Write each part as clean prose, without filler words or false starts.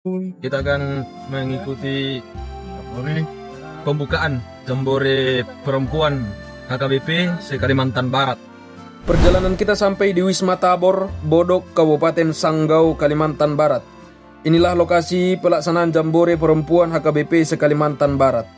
Kita akan mengikuti pembukaan Jambore Perempuan HKBP se-Kalimantan Barat. Perjalanan kita sampai di Wisma Tabor, Bodok, Kabupaten Sanggau, Kalimantan Barat. Inilah lokasi pelaksanaan Jambore Perempuan HKBP se-Kalimantan Barat.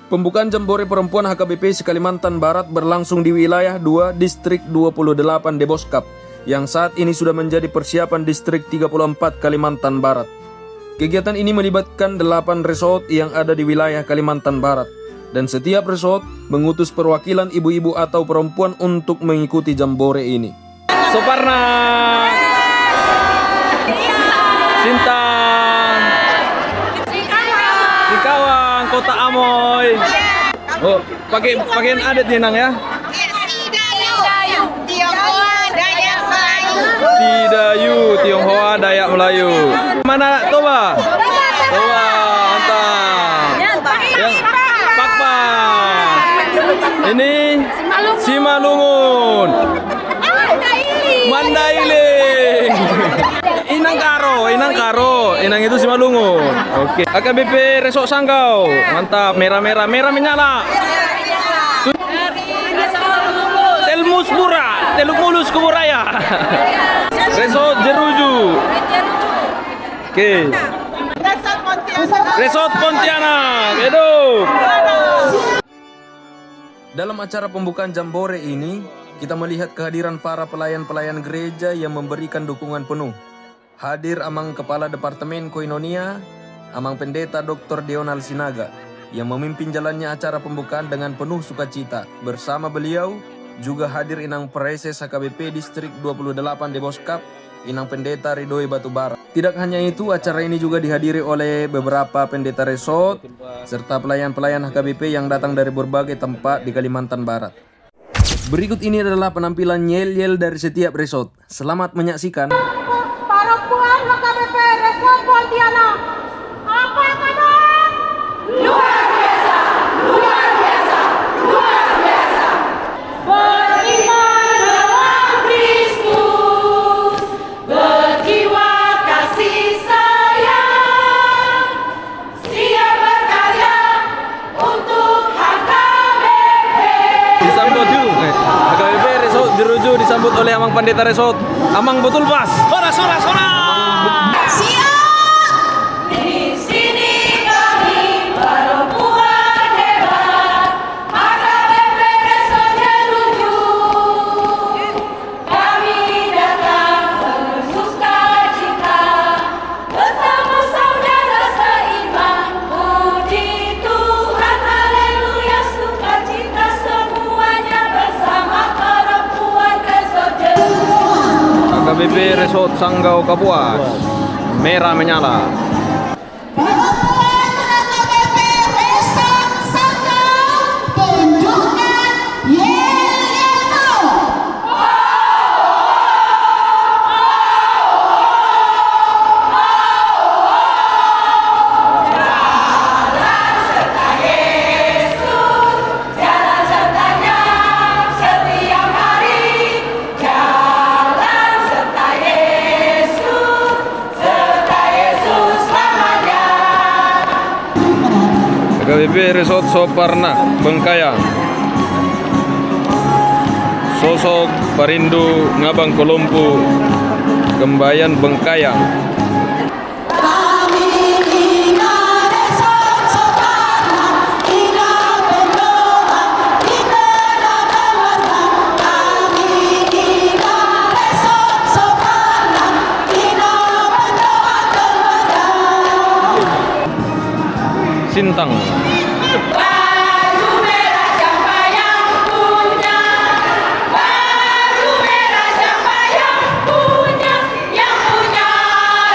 Pembukaan Jambore Perempuan HKBP se-Kalimantan Barat berlangsung di wilayah 2 Distrik 28 Deboskap, yang saat ini sudah menjadi persiapan Distrik 34 Kalimantan Barat. Kegiatan ini melibatkan 8 resort yang ada di wilayah Kalimantan Barat, dan setiap resort mengutus perwakilan ibu-ibu atau perempuan untuk mengikuti Jambore ini. Soparna, Sintang, Sikawang, Kota Amoy. Oh, pakaian adat nih Nang ya? Tidayu, Tionghoa, Dayak Melayu. Mana Toba? Toba, mantap. Yang Pakpa. Ini Simalungun. Mandailing. Inang Karo. Inang itu Simalungun. Oke. HKBP Resort Sanggau. Mantap, merah-merah menyala. Teluk Mulus Kuburaya. Resort Jeruju. Oke. Resort Pontianak. Hidup. Dalam acara pembukaan Jambore ini, kita melihat kehadiran para pelayan-pelayan gereja yang memberikan dukungan penuh. Hadir Amang Kepala Departemen Koinonia, Amang Pendeta Dr. Deonal Sinaga, yang memimpin jalannya acara pembukaan dengan penuh sukacita. Bersama beliau juga hadir Inang Preses HKBP Distrik 28 Deboskap, Inang Pendeta Ridhoi Batubara. Tidak hanya itu, acara ini juga dihadiri oleh beberapa pendeta resort serta pelayan-pelayan HKBP yang datang dari berbagai tempat di Kalimantan Barat. Berikut ini adalah penampilan yel-yel dari setiap resort. Selamat menyaksikan. Perempuan HKBP Resort Pontianak. Apa kabar? Luar biasa. Beriman dalam Kristus, berjiwa kasih sayang, siap berkarya untuk HKBP. Disambut yuk. HKBP Resort Jeruju disambut oleh Amang Pendeta Resort. Amang betul pas. Sora. Siap! Di sini kami perempuan hebat, HKBP Resort Jeruju. Kami datang penuh sukacita, bersama saudara seiman. Puji Tuhan, haleluya, sukacita semuanya bersama perempuan Resort Jeruju. HKBP Resort Sanggau Kapuas. Merah menyala. Perempuan HKBP Resort Sanggau, tunjukkan yel-yelmu. Jalan sertanya setiap hari. Jalan serta Yesus selamanya. HKBP Resort Soparna Bengkayang. Sosok Parindu Ngabang Kolompu Kembayan Bengkayang. Kami Ina Resort Soparna, Ina berdoa, kita dapat menang. Kami Ina Resort Soparna, Ina berdoa kemenang. Sintang. Baju merah siapa yang punya? Baju merah siapa yang punya? Yang punya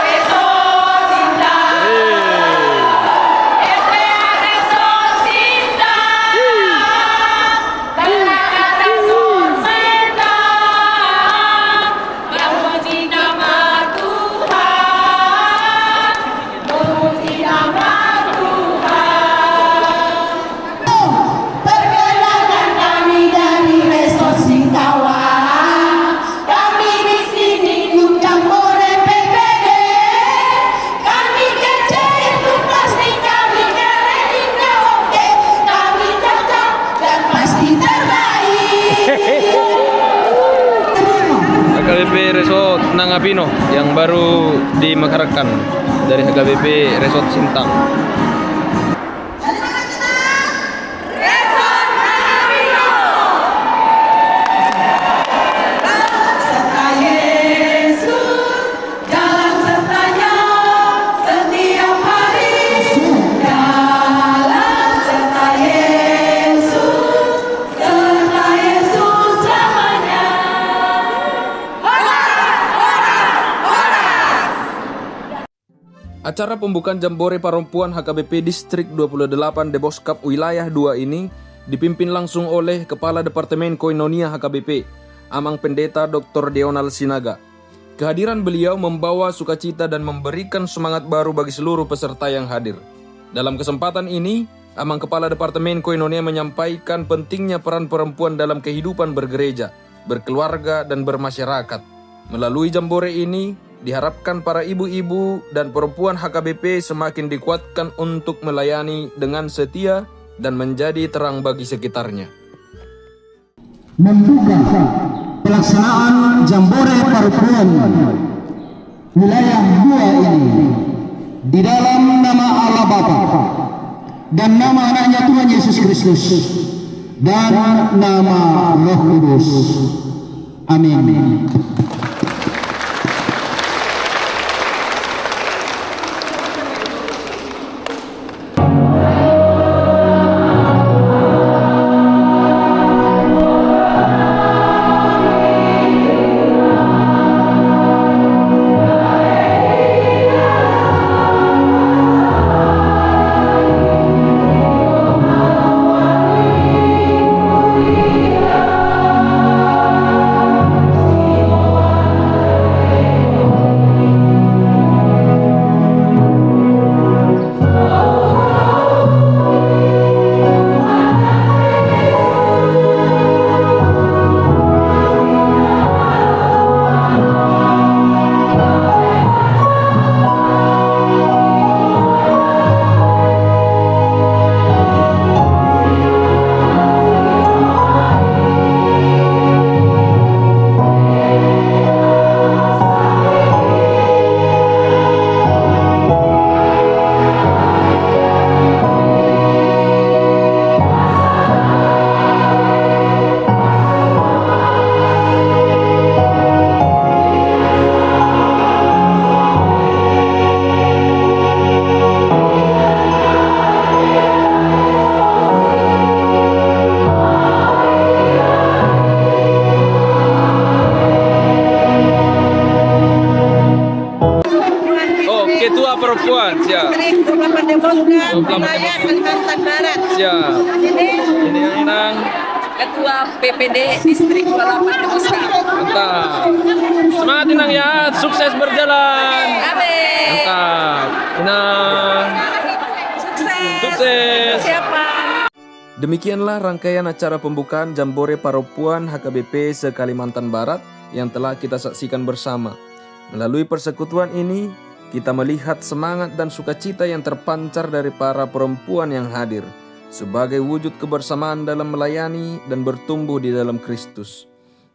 Resort Sintang. Resort Sintang. Tenangkan Resort Sintang. Memuji nama Tuhan. Memuji nama Tuhan. HKBP Resort Nangapino yang baru dimekarkan dari HKBP Resort Sintang. Serta Yesus, jalan sertanya setiap hari. Jalan serta Yesus selamanya. Acara pembukaan Jambore Perempuan HKBP Distrik 28 Debos Cup Wilayah 2 ini dipimpin langsung oleh Kepala Departemen Koinonia HKBP, Amang Pendeta Dr. Deonal Sinaga. Kehadiran beliau membawa sukacita dan memberikan semangat baru bagi seluruh peserta yang hadir. Dalam kesempatan ini, Amang Kepala Departemen Koinonia menyampaikan pentingnya peran perempuan dalam kehidupan bergereja, berkeluarga, dan bermasyarakat. Melalui Jambore ini, diharapkan para ibu-ibu dan perempuan HKBP semakin dikuatkan untuk melayani dengan setia dan menjadi terang bagi sekitarnya. Membuka pelaksanaan Jambore Perempuan Wilayah 2 ini di dalam nama Allah Bapa dan nama anaknya Tuhan Yesus Kristus dan nama Roh Kudus. Amin. Ketua Perempuan, siap. Distrik 28 Debos Cup Wilayah Kalimantan Barat. Siap. Ini Ini yang menang. Ketua PPD Distrik 28 Debos Cup. Mantap. Semangat Inang ya, sukses berjalan. Amin. Mantap. Inang. Sukses. Sukses. Persiapan. Demikianlah rangkaian acara pembukaan Jambore Perempuan HKBP se-Kalimantan Barat yang telah kita saksikan bersama. Melalui persekutuan ini, kita melihat semangat dan sukacita yang terpancar dari para perempuan yang hadir sebagai wujud kebersamaan dalam melayani dan bertumbuh di dalam Kristus.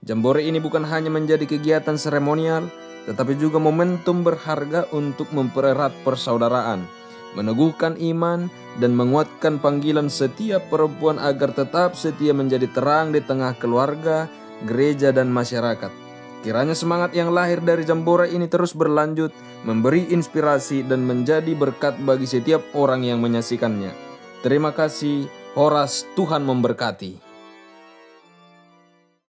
Jambore ini bukan hanya menjadi kegiatan seremonial, tetapi juga momentum berharga untuk mempererat persaudaraan, meneguhkan iman, dan menguatkan panggilan setiap perempuan agar tetap setia menjadi terang di tengah keluarga, gereja, dan masyarakat. Kiranya semangat yang lahir dari Jambore ini terus berlanjut, memberi inspirasi dan menjadi berkat bagi setiap orang yang menyaksikannya. Terima kasih, Horas, Tuhan memberkati.